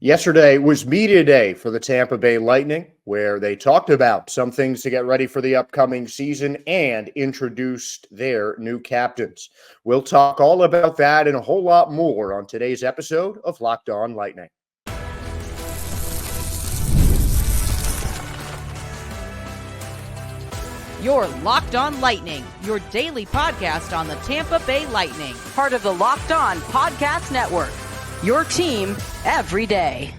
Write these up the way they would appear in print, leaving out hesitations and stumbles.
Yesterday was media day for the Tampa Bay Lightning, where they talked about some things to get ready for the upcoming season and introduced their new captains. We'll talk all about that and a whole lot more on today's episode of Locked On Lightning. You're Locked On Lightning, your daily podcast on the Tampa Bay Lightning, part of the Locked On Podcast Network. Your team every day.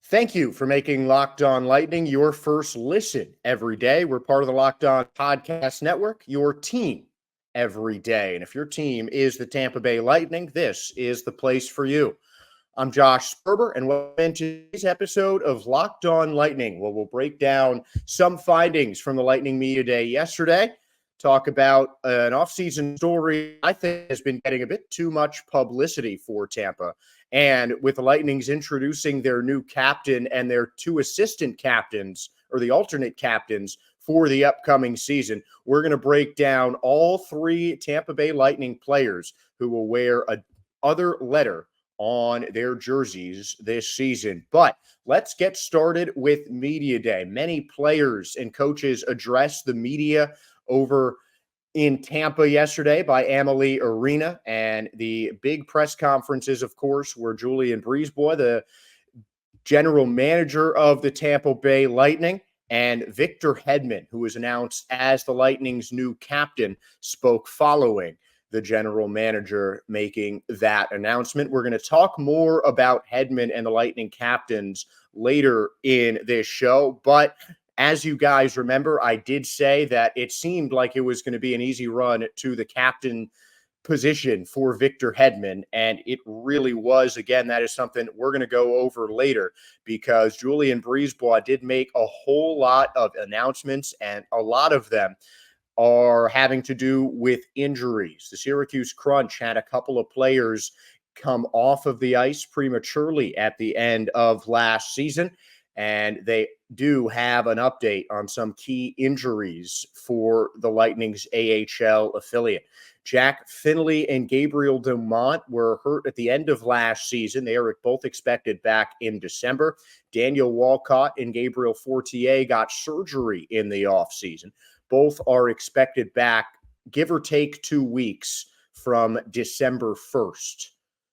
Thank you for making Locked On Lightning your first listen every day. We're part of the Locked On Podcast Network, your team every day. And if your team is the Tampa Bay Lightning, this is the place for you. I'm Josh Sperber, and welcome to today's episode of Locked On Lightning, where we'll break down some findings from the Lightning Media Day yesterday, talk about an offseason story I think has been getting a bit too much publicity for Tampa. And with the Lightning's introducing their new captain and their two assistant captains, or the alternate captains, for the upcoming season, we're going to break down all three Tampa Bay Lightning players who will wear a other letter on their jerseys this season. But let's get started with Media Day. Many players and coaches addressed the media over in Tampa yesterday by Amalie Arena, and the big press conferences, of course, were Julien BriseBois, the general manager of the Tampa Bay Lightning, and Victor Hedman, who was announced as the Lightning's new captain, spoke following the general manager making that announcement. We're going to talk more about Hedman and the Lightning captains later in this show, but as you guys remember, I did say that it seemed like it was going to be an easy run to the captain position for Victor Hedman, and it really was. Again, that is something we're going to go over later because Julien BriseBois did make a whole lot of announcements, and a lot of them are having to do with injuries. The Syracuse Crunch had a couple of players come off of the ice prematurely at the end of last season, and they do have an update on some key injuries for the Lightning's AHL affiliate. Jack Finley and Gabriel Dumont were hurt at the end of last season. They are both expected back in December. Daniel Walcott and Gabriel Fortier got surgery in the offseason. Both are expected back, give or take 2 weeks from December 1st.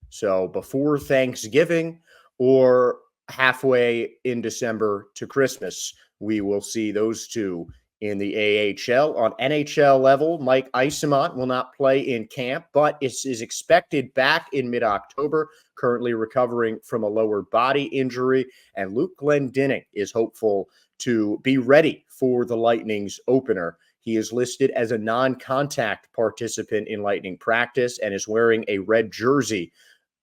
So before Thanksgiving or halfway in December to Christmas, we will see those two in the AHL. On NHL level, Mike Eyssimont will not play in camp, but is expected back in mid-October, currently recovering from a lower body injury. And Luke Glendening is hopeful to be ready for the Lightning's opener. He is listed as a non-contact participant in Lightning practice and is wearing a red jersey,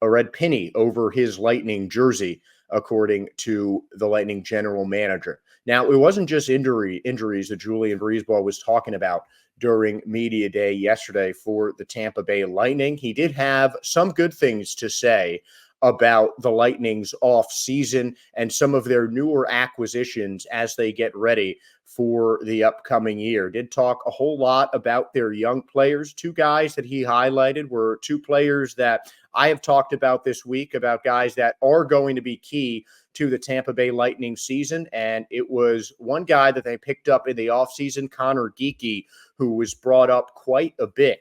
a red penny over his Lightning jersey, according to the Lightning general manager. Now, it wasn't just injuries that Julien BriseBois was talking about during media day yesterday for the Tampa Bay Lightning. He did have some good things to say about the Lightning's offseason and some of their newer acquisitions as they get ready for the upcoming year. Did talk a whole lot about their young players. Two guys that he highlighted were two players that I have talked about this week, about guys that are going to be key to the Tampa Bay Lightning season. And it was one guy that they picked up in the offseason, Conor Geekie, who was brought up quite a bit.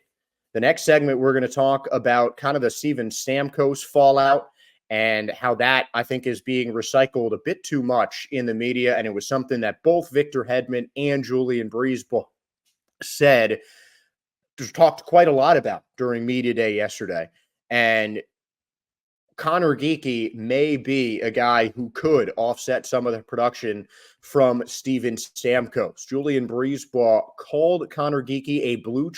The next segment, we're going to talk about kind of the Steven Stamkos fallout and how that, I think, is being recycled a bit too much in the media. And it was something that both Victor Hedman and Julien BriseBois said, talked quite a lot about during media day yesterday. And Conor Geekie may be a guy who could offset some of the production from Steven Stamkos. Julien BriseBois called Conor Geekie a blue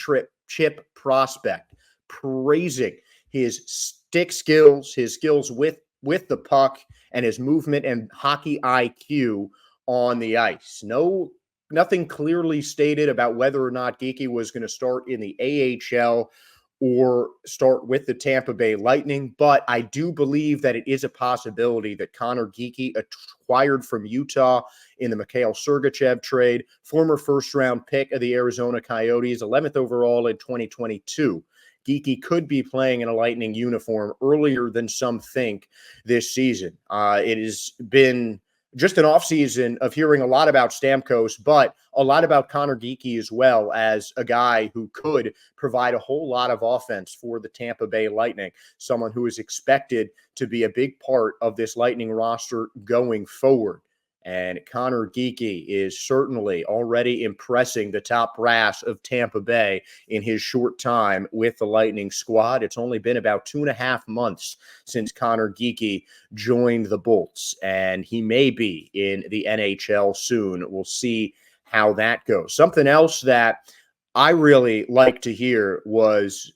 chip prospect, praising his stick skills, his skills with the puck, and his movement and hockey IQ on the ice. Nothing clearly stated about whether or not Geekie was going to start in the AHL or start with the Tampa Bay Lightning, but I do believe that it is a possibility that Conor Geekie, acquired from Utah in the Mikhail Sergachev trade, former first-round pick of the Arizona Coyotes, 11th overall in 2022, Geekie could be playing in a Lightning uniform earlier than some think this season. It has been just an offseason of hearing a lot about Stamkos, but a lot about Connor Geekie as well, as a guy who could provide a whole lot of offense for the Tampa Bay Lightning, someone who is expected to be a big part of this Lightning roster going forward. And Connor Geekie is certainly already impressing the top brass of Tampa Bay in his short time with the Lightning squad. It's only been about 2.5 months since Connor Geekie joined the Bolts, and he may be in the NHL soon. We'll see how that goes. Something else that I really like to hear was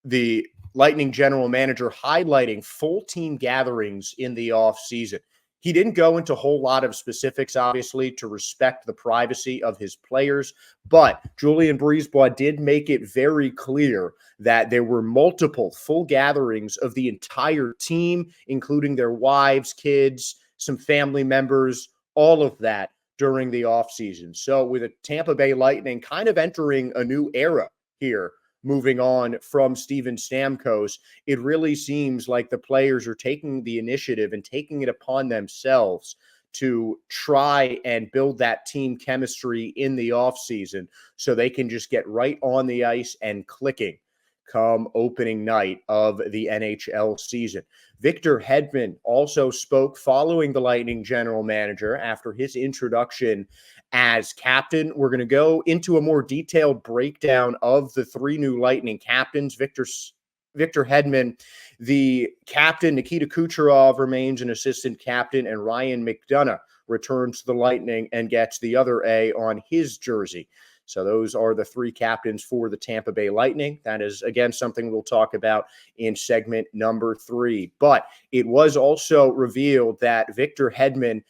the Lightning general manager highlighting full team gatherings in the offseason. He didn't go into a whole lot of specifics, obviously, to respect the privacy of his players, but Julien BriseBois did make it very clear that there were multiple full gatherings of the entire team, including their wives, kids, some family members, all of that during the offseason. So with the Tampa Bay Lightning kind of entering a new era here, moving on from Steven Stamkos, it really seems like the players are taking the initiative and taking it upon themselves to try and build that team chemistry in the offseason so they can just get right on the ice and clicking come opening night of the NHL season. Victor Hedman also spoke following the Lightning general manager after his introduction as captain. We're going to go into a more detailed breakdown of the three new Lightning captains. Victor Hedman, the captain. Nikita Kucherov remains an assistant captain, and Ryan McDonough returns to the Lightning and gets the other A on his jersey. So those are the three captains for the Tampa Bay Lightning. That is, again, something we'll talk about in segment number 3. But it was also revealed that Victor Hedman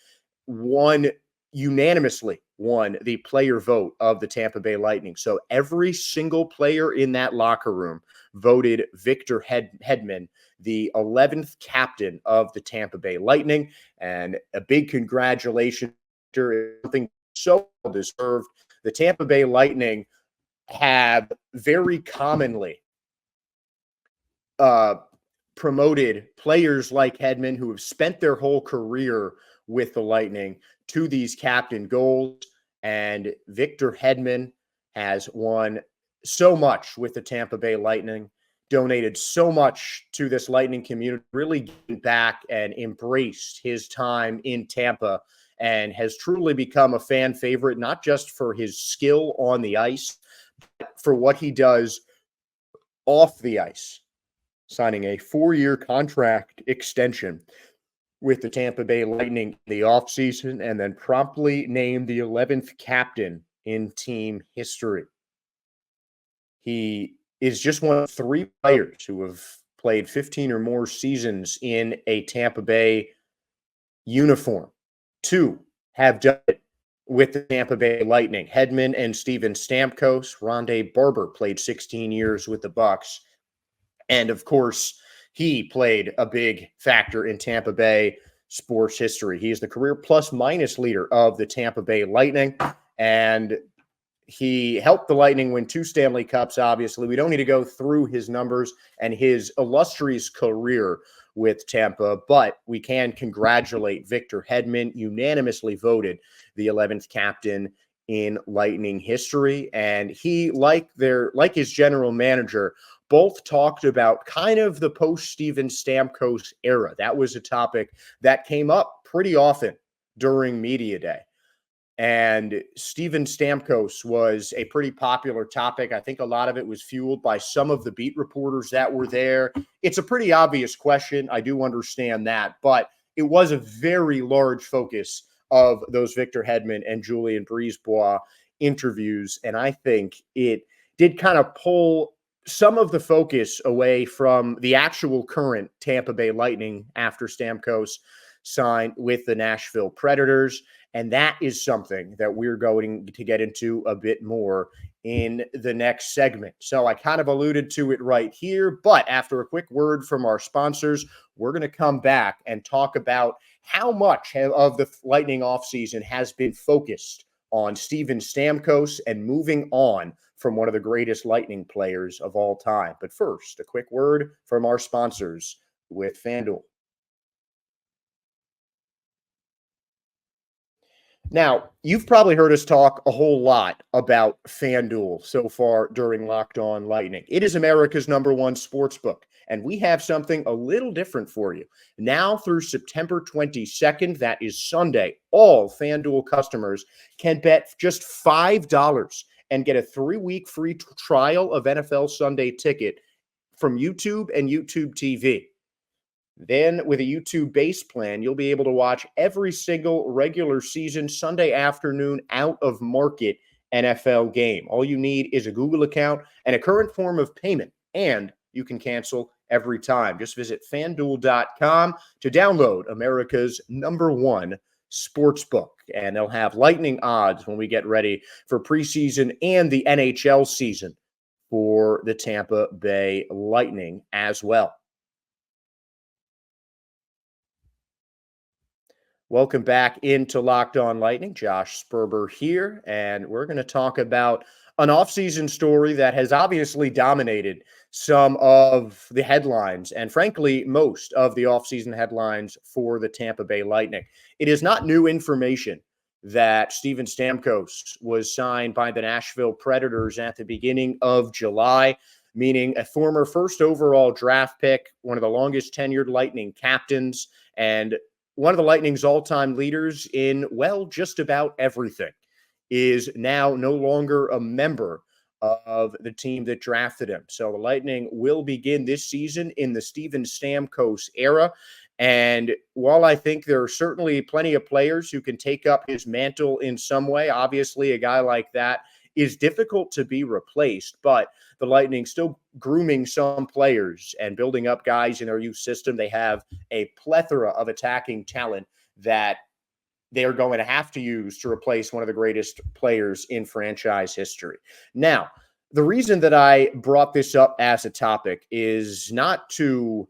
unanimously won the player vote of the Tampa Bay Lightning. So every single player in that locker room voted Victor Hedman the 11th captain of the Tampa Bay Lightning. And a big congratulations, something so deserved. The Tampa Bay Lightning have very commonly promoted players like Hedman, who have spent their whole career with the Lightning, to these captain goals. And Victor Hedman has won so much with the Tampa Bay Lightning, donated so much to this Lightning community, really given back and embraced his time in Tampa, and has truly become a fan favorite, not just for his skill on the ice, but for what he does off the ice, signing a 4-year contract extension with the Tampa Bay Lightning in the offseason, and then promptly named the 11th captain in team history. He is just one of 3 players who have played 15 or more seasons in a Tampa Bay uniform. 2 have done it with the Tampa Bay Lightning. Hedman and Steven Stamkos. Rondé Barber played 16 years with the Bucks. And, of course, he played a big factor in Tampa Bay sports history. He is the career plus-minus leader of the Tampa Bay Lightning, and he helped the Lightning win 2 Stanley Cups, obviously. We don't need to go through his numbers and his illustrious career with Tampa, but we can congratulate Victor Hedman, unanimously voted the 11th captain in Lightning history. And he, like his general manager, both talked about kind of the post-Steven Stamkos era. That was a topic that came up pretty often during media day. And Steven Stamkos was a pretty popular topic. I think a lot of it was fueled by some of the beat reporters that were there. It's a pretty obvious question. I do understand that, but it was a very large focus of those Victor Hedman and Julien BriseBois interviews. And I think it did kind of pull some of the focus away from the actual current Tampa Bay Lightning after Stamkos signed with the Nashville Predators. And that is something that we're going to get into a bit more in the next segment. So I kind of alluded to it right here, but after a quick word from our sponsors, we're going to come back and talk about how much of the Lightning offseason has been focused on Steven Stamkos and moving on from one of the greatest Lightning players of all time. But first, a quick word from our sponsors with FanDuel. Now, you've probably heard us talk a whole lot about FanDuel so far during Locked On Lightning. It is America's #1 sportsbook, and we have something a little different for you. Now through September 22nd, that is Sunday, all FanDuel customers can bet just $5 and get a 3-week free trial of NFL Sunday Ticket from YouTube and YouTube TV. Then, with a YouTube base plan, you'll be able to watch every single regular season Sunday afternoon out of market NFL game. All you need is a Google account and a current form of payment, and you can cancel every time. Just visit fanduel.com to download America's #1 sportsbook, and they'll have lightning odds when we get ready for preseason and the NHL season for the Tampa Bay Lightning as well. Welcome back into Locked On Lightning. Josh Sperber here, and we're going to talk about an offseason story that has obviously dominated some of the headlines and, frankly, most of the offseason headlines for the Tampa Bay Lightning. It is not new information that Steven Stamkos was signed by the Nashville Predators at the beginning of July, meaning a former first overall draft pick, one of the longest tenured Lightning captains, and one of the Lightning's all-time leaders in, well, just about everything, is now no longer a member of the team that drafted him. So the Lightning will begin this season in the Steven Stamkos era. And while I think there are certainly plenty of players who can take up his mantle in some way, obviously a guy like that is difficult to be replaced, but the Lightning still grooming some players and building up guys in their youth system. They have a plethora of attacking talent that they are going to have to use to replace one of the greatest players in franchise history. Now, the reason that I brought this up as a topic is not to,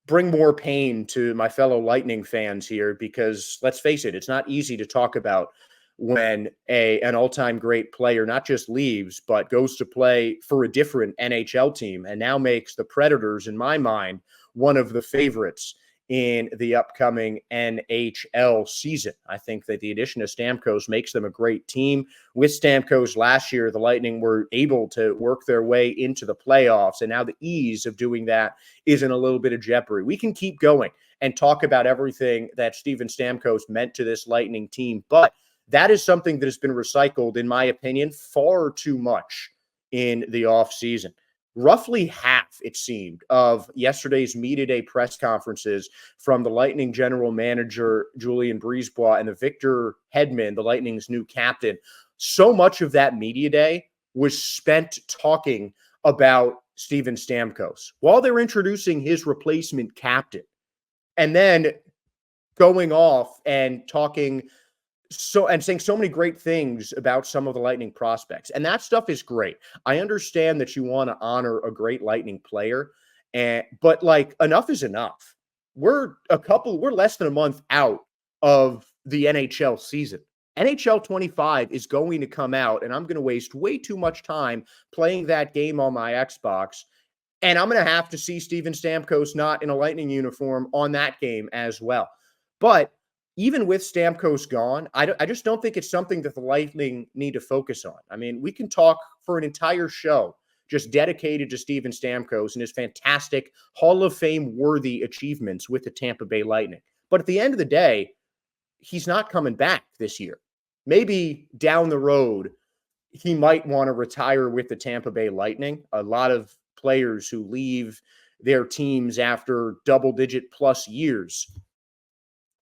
bring more pain to my fellow Lightning fans here, because let's face it, it's not easy to talk about when an all-time great player not just leaves, but goes to play for a different NHL team and now makes the Predators, in my mind, one of the favorites in the upcoming NHL season. I think that the addition of Stamkos makes them a great team. With Stamkos last year, the Lightning were able to work their way into the playoffs, and now the ease of doing that is in a little bit of jeopardy. We can keep going and talk about everything that Steven Stamkos meant to this Lightning team, but that is something that has been recycled, in my opinion, far too much in the offseason. Roughly half, it seemed, of yesterday's media day press conferences from the Lightning general manager, Julien Brisebois, and the Victor Hedman, the Lightning's new captain, so much of that media day was spent talking about Steven Stamkos while they're introducing his replacement captain, and then going off and talking and saying so many great things about some of the Lightning prospects. And that stuff is great. I understand that you want to honor a great Lightning player, but enough is enough. We're less than a month out of the NHL season. NHL 25 is going to come out, and I'm going to waste way too much time playing that game on my Xbox. And I'm going to have to see Steven Stamkos not in a Lightning uniform on that game as well. But even with Stamkos gone, I just don't think it's something that the Lightning need to focus on. I mean, we can talk for an entire show just dedicated to Steven Stamkos and his fantastic Hall of Fame-worthy achievements with the Tampa Bay Lightning. But at the end of the day, he's not coming back this year. Maybe down the road, he might want to retire with the Tampa Bay Lightning. A lot of players who leave their teams after double-digit plus years,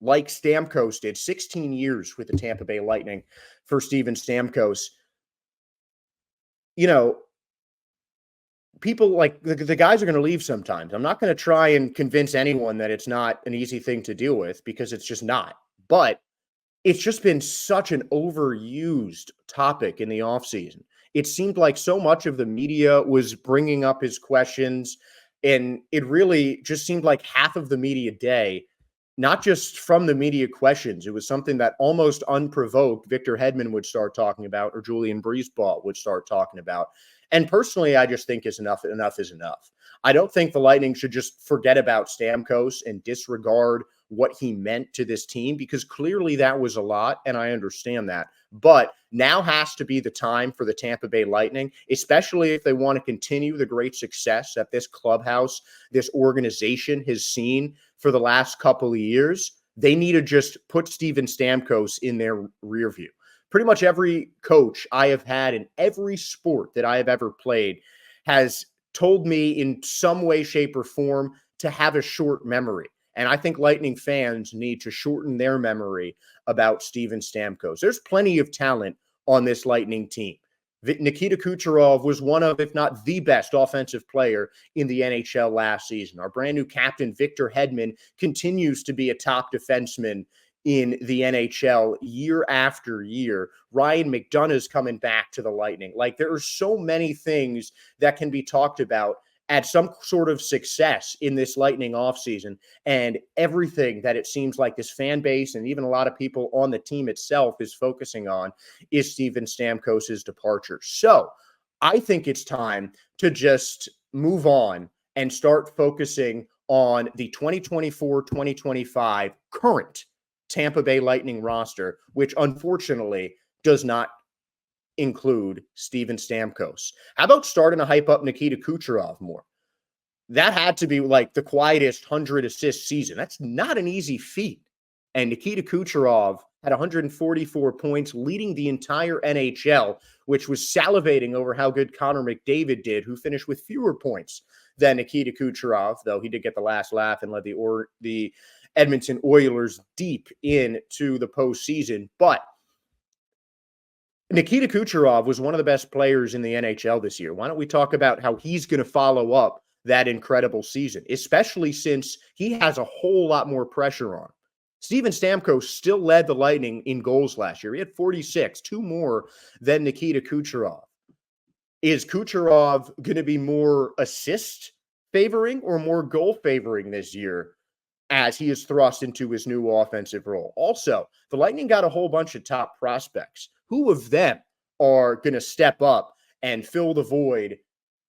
like Stamkos did, 16 years with the Tampa Bay Lightning for Steven Stamkos. People like the guys are going to leave sometimes. I'm not going to try and convince anyone that it's not an easy thing to deal with, because it's just not. But it's just been such an overused topic in the offseason. It seemed like so much of the media was bringing up his questions, and it really just seemed like half of the media day not just from the media questions. It was something that almost unprovoked Victor Hedman would start talking about, or Julian Breezeball would start talking about. And personally, I just think is enough. Enough is enough. I don't think the Lightning should just forget about Stamkos and disregard what he meant to this team, because clearly that was a lot, and I understand that. But now has to be the time for the Tampa Bay Lightning, especially if they want to continue the great success that this clubhouse, this organization has seen for the last couple of years. They need to just put Steven Stamkos in their rear view. Pretty much every coach I have had in every sport that I have ever played has told me in some way, shape, or form to have a short memory. And I think Lightning fans need to shorten their memory about Steven Stamkos. There's plenty of talent on this Lightning team. Nikita Kucherov was one of, if not the best offensive player in the NHL last season. Our brand new captain, Victor Hedman, continues to be a top defenseman in the NHL year after year. Ryan McDonough's coming back to the Lightning. Like, there are so many things that can be talked about at some sort of success in this Lightning offseason, and everything that it seems like this fan base and even a lot of people on the team itself is focusing on is Steven Stamkos' departure. So I think it's time to just move on and start focusing on the 2024-2025 current Tampa Bay Lightning roster, which unfortunately does not include Steven Stamkos. How about starting to hype up Nikita Kucherov more? That had to be like the quietest 100 assist season. That's not an easy feat. And Nikita Kucherov had 144 points, leading the entire NHL, which was salivating over how good Connor McDavid did, who finished with fewer points than Nikita Kucherov, though he did get the last laugh and led the Edmonton Oilers deep into the postseason. But Nikita Kucherov was one of the best players in the NHL this year. Why don't we talk about how he's going to follow up that incredible season, especially since he has a whole lot more pressure on him. Steven Stamkos still led the Lightning in goals last year. He had 46, two more than Nikita Kucherov. Is Kucherov going to be more assist favoring or more goal favoring this year as he is thrust into his new offensive role? Also, the Lightning got a whole bunch of top prospects. Who of them are going to step up and fill the void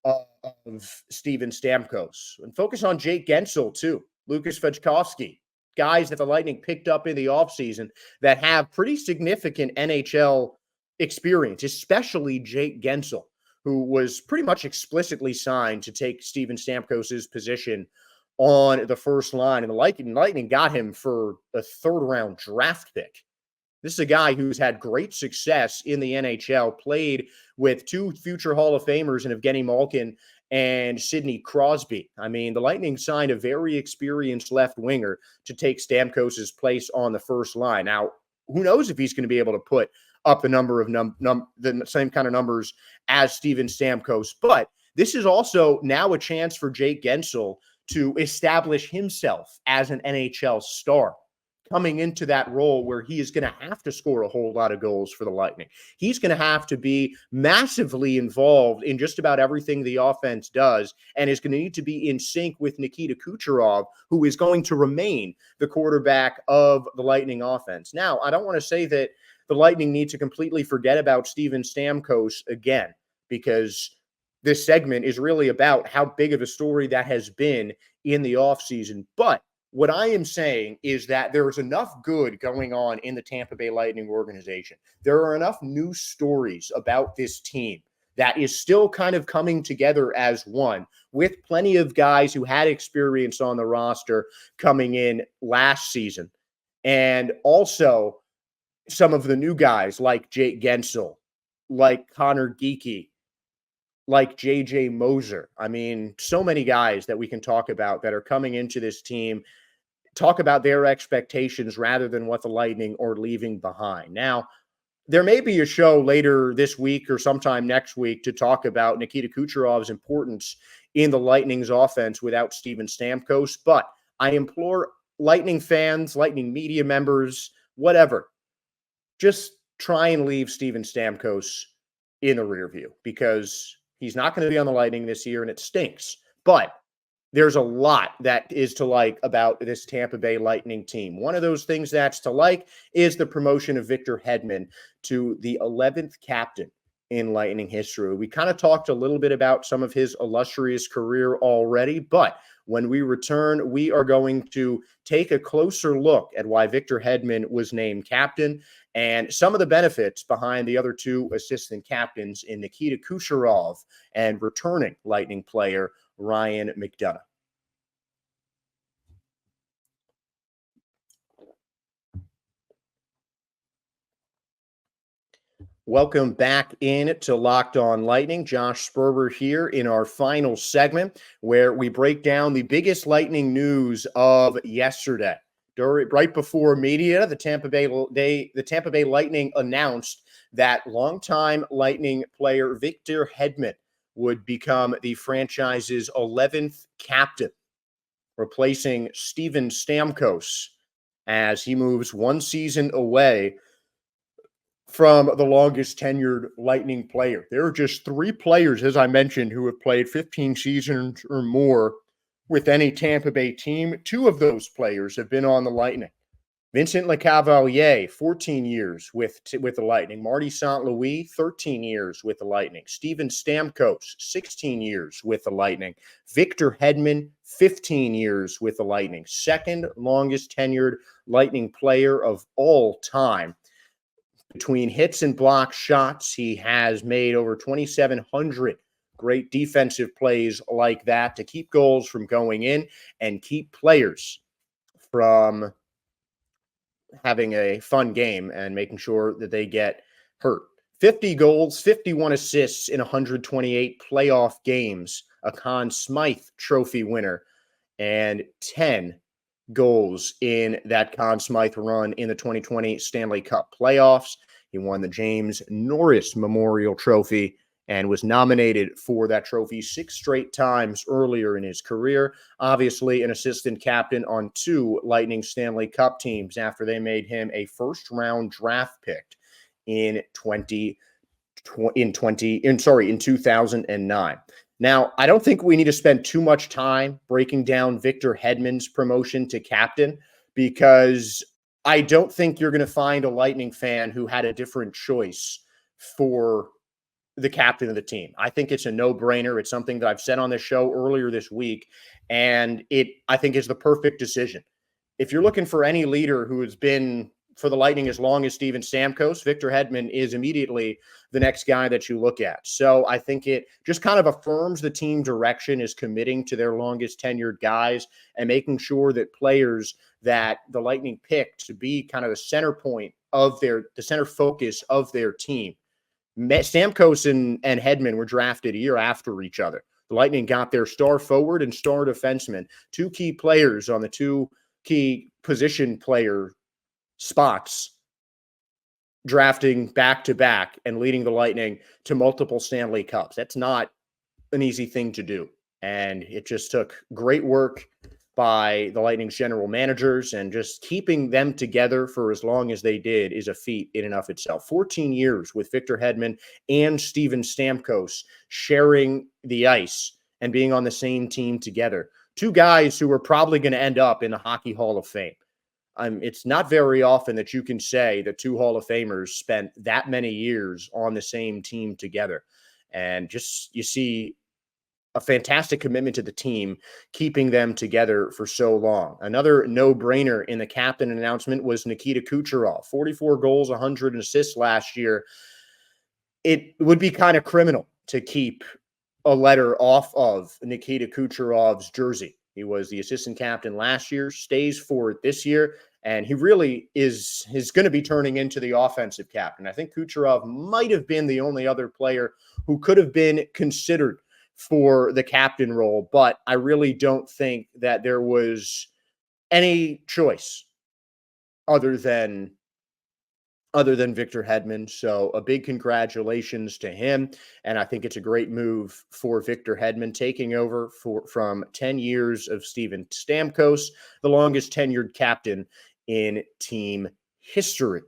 of Steven Stamkos? And focus on Jake Gensel, too. Lucas Vejkovsky, guys that the Lightning picked up in the offseason that have pretty significant NHL experience, especially Jake Gensel, who was pretty much explicitly signed to take Steven Stamkos' position on the first line. And the Lightning got him for a third-round draft pick. This is a guy who's had great success in the NHL, played with two future Hall of Famers in Evgeny Malkin and Sidney Crosby. I mean, the Lightning signed a very experienced left winger to take Stamkos' place on the first line. Now, who knows if he's going to be able to put up the number of the same kind of numbers as Steven Stamkos. But this is also now a chance for Jake Gensel to establish himself as an NHL star, coming into that role where he is going to have to score a whole lot of goals for the Lightning. He's going to have to be massively involved in just about everything the offense does, and is going to need to be in sync with Nikita Kucherov, who is going to remain the quarterback of the Lightning offense. Now, I don't want to say that the Lightning need to completely forget about Steven Stamkos again, because this segment is really about how big of a story that has been in the offseason. But what I am saying is that there is enough good going on in the Tampa Bay Lightning organization. There are enough news stories about this team that is still kind of coming together as one, with plenty of guys who had experience on the roster coming in last season. And also some of the new guys like Jake Gensel, like Connor Geekie, like JJ Moser. I mean, so many guys that we can talk about that are coming into this team, talk about their expectations rather than what the Lightning are leaving behind. Now, there may be a show later this week or sometime next week to talk about Nikita Kucherov's importance in the Lightning's offense without Steven Stamkos, but I implore Lightning fans, Lightning media members, whatever, just try and leave Steven Stamkos in the rear view, because he's not going to be on the Lightning this year, and it stinks. But there's a lot that is to like about this Tampa Bay Lightning team. One of those things that's to like is the promotion of Victor Hedman to the 11th captain in Lightning history. We kind of talked a little bit about some of his illustrious career already, but when we return, we are going to take a closer look at why Victor Hedman was named captain and some of the benefits behind the other two assistant captains in Nikita Kucherov and returning Lightning player Ryan McDonough. Welcome back in to Locked On Lightning. Josh Sperber here in our final segment where we break down the biggest Lightning news of yesterday. Right before media, the Tampa Bay Lightning announced that longtime Lightning player Victor Hedman would become the franchise's 11th captain, replacing Steven Stamkos as he moves one season away from the longest tenured Lightning player. There are just three players, as I mentioned, who have played 15 seasons or more with any Tampa Bay team. Two of those players have been on the Lightning. Vincent Lecavalier, 14 years with the Lightning. Marty St. Louis, 13 years with the Lightning. Steven Stamkos, 16 years with the Lightning. Victor Hedman, 15 years with the Lightning. Second longest tenured Lightning player of all time. Between hits and block shots, he has made over 2,700 great defensive plays like that to keep goals from going in and keep players from having a fun game and making sure that they get hurt. 50 goals, 51 assists in 128 playoff games, a Conn Smythe Trophy winner, and 10 goals in that Conn Smythe run in the 2020 Stanley Cup playoffs. He won the James Norris Memorial Trophy and was nominated for that trophy 6 straight times earlier in his career. Obviously, an assistant captain on 2 Lightning Stanley Cup teams after they made him a first-round draft pick in 2009. Now, I don't think we need to spend too much time breaking down Victor Hedman's promotion to captain because I don't think you're going to find a Lightning fan who had a different choice for the captain of the team. I think it's a no-brainer. It's something that I've said on this show earlier this week, and I think is the perfect decision. If you're looking for any leader who has been for the Lightning as long as Steven Stamkos, Victor Hedman is immediately the next guy that you look at. So I think it just kind of affirms the team direction is committing to their longest tenured guys and making sure that players that the Lightning pick to be kind of the center point of the center focus of their team. Stamkos and Hedman were drafted a year after each other. The Lightning got their star forward and star defenseman, 2 key players on the 2 key position player spots, drafting back-to-back and leading the Lightning to multiple Stanley Cups. That's not an easy thing to do. And it just took great work by the Lightning's general managers, and just keeping them together for as long as they did is a feat in and of itself. 14 years with Victor Hedman and Steven Stamkos sharing the ice and being on the same team together. 2 guys who are probably going to end up in the Hockey Hall of Fame. It's not very often that you can say that 2 Hall of Famers spent that many years on the same team together. And just you see a fantastic commitment to the team, keeping them together for so long. Another no-brainer in the captain announcement was Nikita Kucherov, 44 goals, 100 assists last year. It would be kind of criminal to keep a letter off of Nikita Kucherov's jersey. He was the assistant captain last year, stays for it this year, and he really is going to be turning into the offensive captain. I think Kucherov might have been the only other player who could have been considered for the captain role, but I really don't think that there was any choice other than Victor Hedman. So a big congratulations to him. And I think it's a great move for Victor Hedman, taking over from 10 years of Steven Stamkos, the longest tenured captain in team history.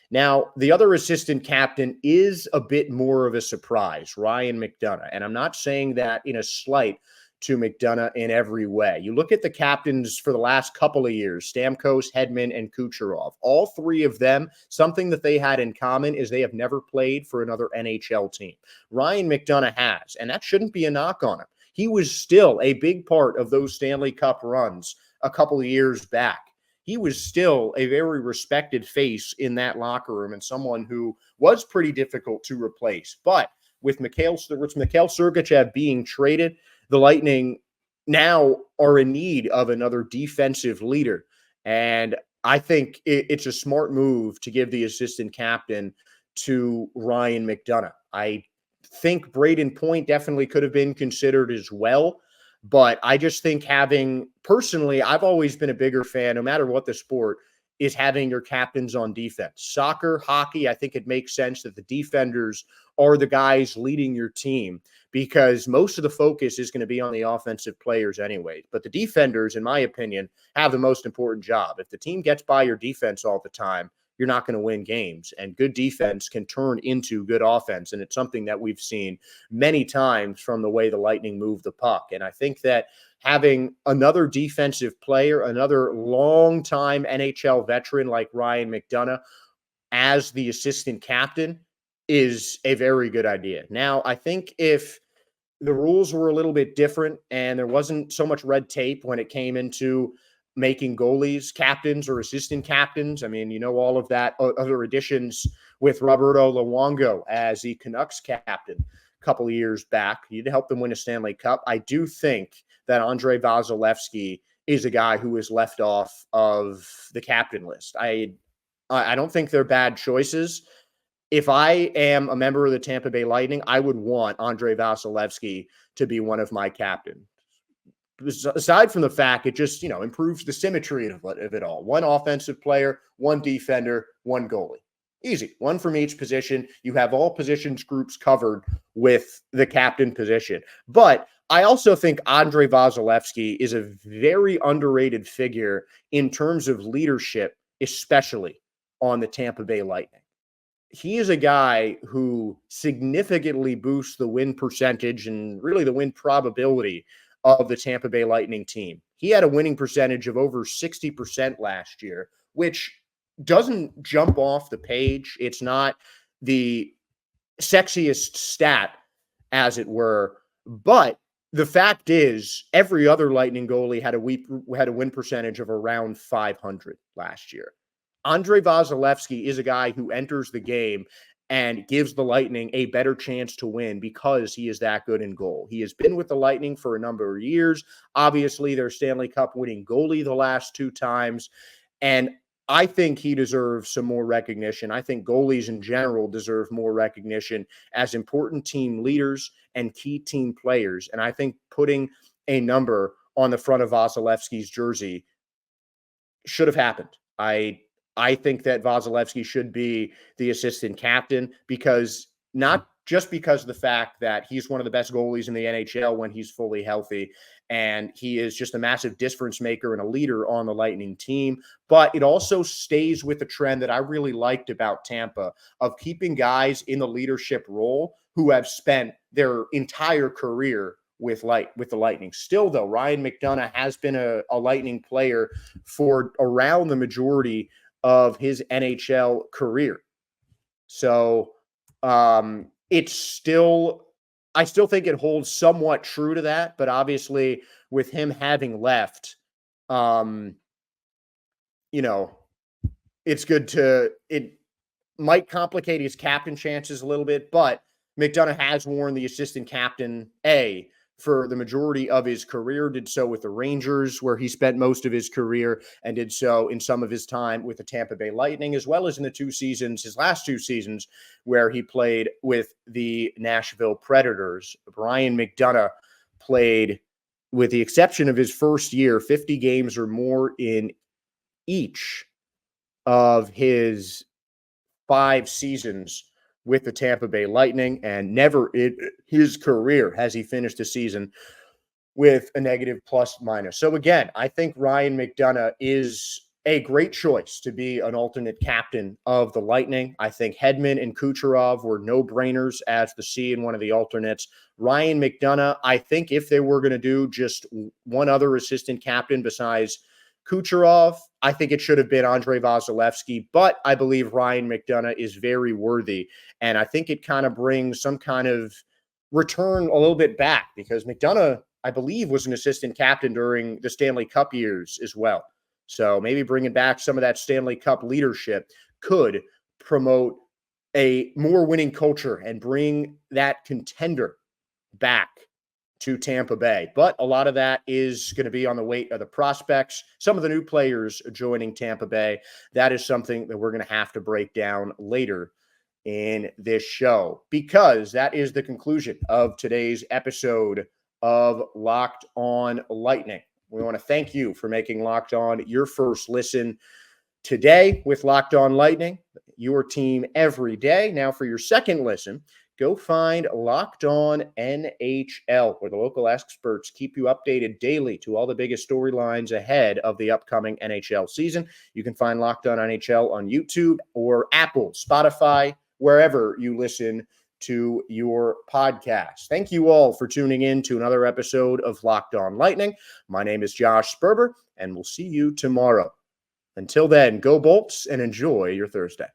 Now, the other assistant captain is a bit more of a surprise, Ryan McDonough. And I'm not saying that in a slight to McDonough in every way. You look at the captains for the last couple of years, Stamkos, Hedman, and Kucherov. All three of them, something that they had in common is they have never played for another NHL team. Ryan McDonough has, and that shouldn't be a knock on him. He was still a big part of those Stanley Cup runs a couple of years back. He was still a very respected face in that locker room and someone who was pretty difficult to replace. But with Mikhail Sergachev being traded, the Lightning now are in need of another defensive leader. And I think it's a smart move to give the assistant captain to Ryan McDonough. I think Braden Point definitely could have been considered as well. But I just think personally, I've always been a bigger fan, no matter what the sport, is having your captains on defense. Soccer, hockey, I think it makes sense that the defenders are the guys leading your team because most of the focus is going to be on the offensive players anyway. But the defenders, in my opinion, have the most important job. If the team gets by your defense all the time, you're not going to win games. And good defense can turn into good offense. And it's something that we've seen many times from the way the Lightning move the puck. And I think that having another defensive player, another longtime NHL veteran like Ryan McDonough as the assistant captain is a very good idea. Now, I think if the rules were a little bit different and there wasn't so much red tape when it came into making goalies captains or assistant captains. I mean, all of that other additions with Roberto Luongo as the Canucks captain a couple of years back. He'd help them win a Stanley Cup. I do think that Andrei Vasilevskiy is a guy who is left off of the captain list. I don't think they're bad choices. If I am a member of the Tampa Bay Lightning, I would want Andrei Vasilevskiy to be one of my captains. Aside from the fact it just, improves the symmetry of it all. One offensive player, one defender, one goalie. Easy. One from each position. You have all positions groups covered with the captain position. But I also think Andrei Vasilevskiy is a very underrated figure in terms of leadership, especially on the Tampa Bay Lightning. He is a guy who significantly boosts the win percentage and really the win probability of the Tampa Bay Lightning team. He had a winning percentage of over 60% last year, which doesn't jump off the page. It's not the sexiest stat, as it were, but the fact is every other Lightning goalie had a win percentage of around 500 last year. Andrei Vasilevskiy is a guy who enters the game and gives the Lightning a better chance to win because he is that good in goal. He has been with the Lightning for a number of years. Obviously, their Stanley Cup winning goalie the last two times. And I think he deserves some more recognition. I think goalies in general deserve more recognition as important team leaders and key team players. And I think putting a number on the front of Vasilevskiy's jersey should have happened. I think that Vasilevskiy should be the assistant captain because not just because of the fact that he's one of the best goalies in the NHL when he's fully healthy, and he is just a massive difference maker and a leader on the Lightning team, but it also stays with the trend that I really liked about Tampa of keeping guys in the leadership role who have spent their entire career with the Lightning. Still, though, Ryan McDonough has been a Lightning player for around the majority of his NHL career. So I still think it holds somewhat true to that, but obviously with him having left, it might complicate his captain chances a little bit, but McDonough has worn the assistant captain for the majority of his career, did so with the Rangers, where he spent most of his career, and did so in some of his time with the Tampa Bay Lightning, as well as in his last two seasons, where he played with the Nashville Predators. Ryan McDonough played, with the exception of his first year, 50 games or more in each of his 5 seasons with the Tampa Bay Lightning, and never in his career has he finished a season with a negative plus minus. So again, I think Ryan McDonough is a great choice to be an alternate captain of the Lightning. I think Hedman and Kucherov were no-brainers as the C and one of the alternates. Ryan McDonough, I think if they were going to do just one other assistant captain besides Kucherov, I think it should have been Andrei Vasilevsky, but I believe Ryan McDonough is very worthy. And I think it kind of brings some kind of return a little bit back because McDonough, I believe, was an assistant captain during the Stanley Cup years as well. So maybe bringing back some of that Stanley Cup leadership could promote a more winning culture and bring that contender back to Tampa Bay. But a lot of that is going to be on the weight of the prospects. Some of the new players joining Tampa Bay, that is something that we're going to have to break down later in this show, because that is the conclusion of today's episode of Locked On Lightning. We want to thank you for making Locked On your first listen today with Locked On Lightning, your team every day. Now for your second listen, go find Locked On NHL, where the local experts keep you updated daily to all the biggest storylines ahead of the upcoming NHL season. You can find Locked On NHL on YouTube or Apple, Spotify, wherever you listen to your podcast. Thank you all for tuning in to another episode of Locked On Lightning. My name is Josh Sperber, and we'll see you tomorrow. Until then, go Bolts and enjoy your Thursday.